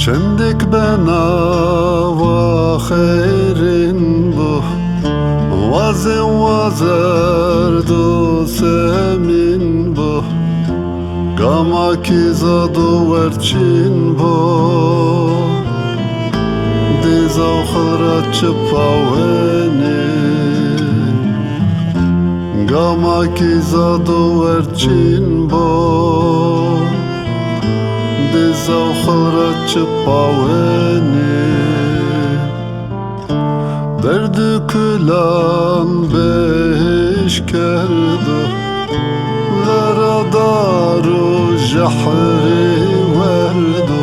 شندك بنا وخيرين بو وزن وزرد سمين بو Gama kizadu verçin bo Diza khara çpaweni Gama kizadu verçin bo Diza khara çpaweni Derdi külan beş kerdu Daru jahri verdu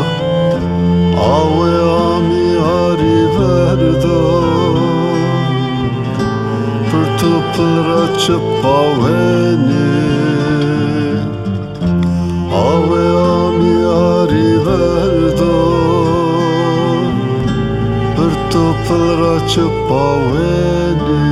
Awe amiyari verdu Pırtı pıra çıpaveni Awe amiyari verdu Pırtı pıra çıpaveni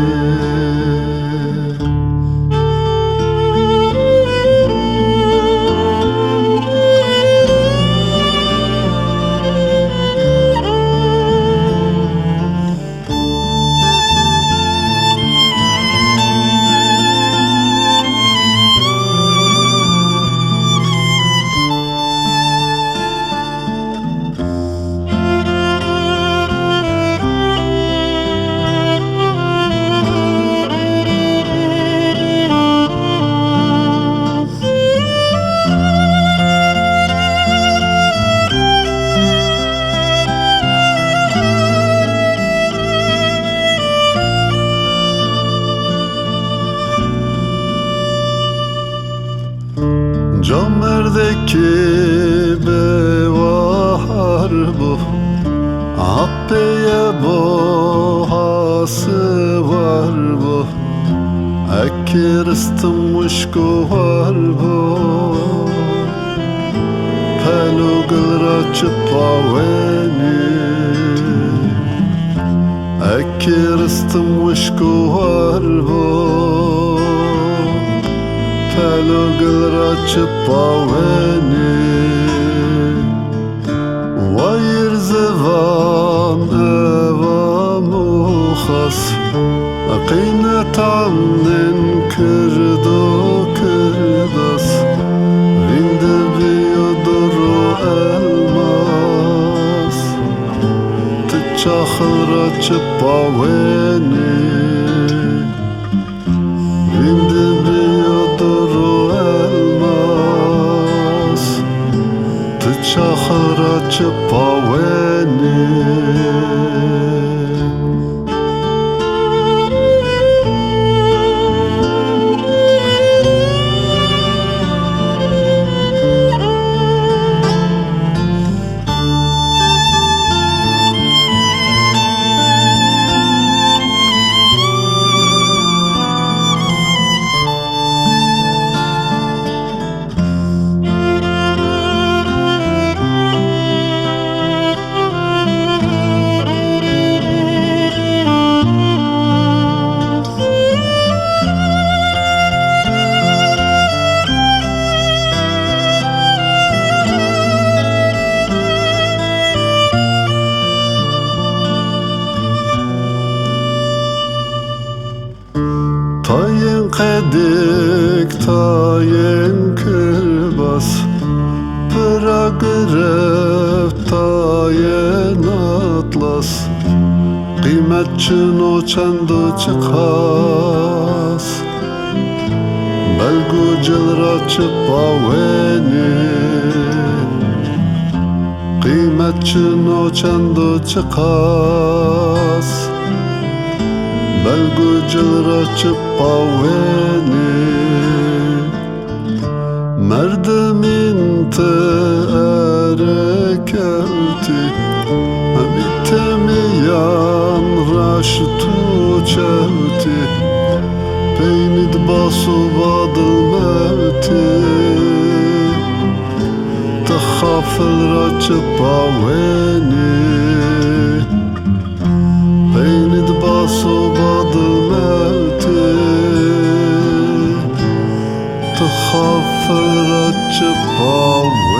Camerdeki bevahar bu Happeye bohası var bu Ekiristım muşku var bu Pelu gılra çıpaveni Ekiristım muşku var bu Pelu gılra çıpaveni Vayir zivan eva mukhas Qiynet annin kırdo kırdas Vindi biyoduru elmas Tıçakhıra çıpaveni Vindi biyoduru elmas Tıçakhıra çıpaveni Tayin qedik, tayin kırbas Pıra gırıp, tayin atlas Kıymetçin o çendu çıkas Belgu cilra çıpaveni Kıymetçin o çendu çıkas Belgu cilra çıpaveni Merdemin te erekelti Mitemiyan raştu çevti Peynid basu badıl mevti Tıkhafil ra çıpaveni Peynid basu badıl mevti Tıkhafil ra çıpaveni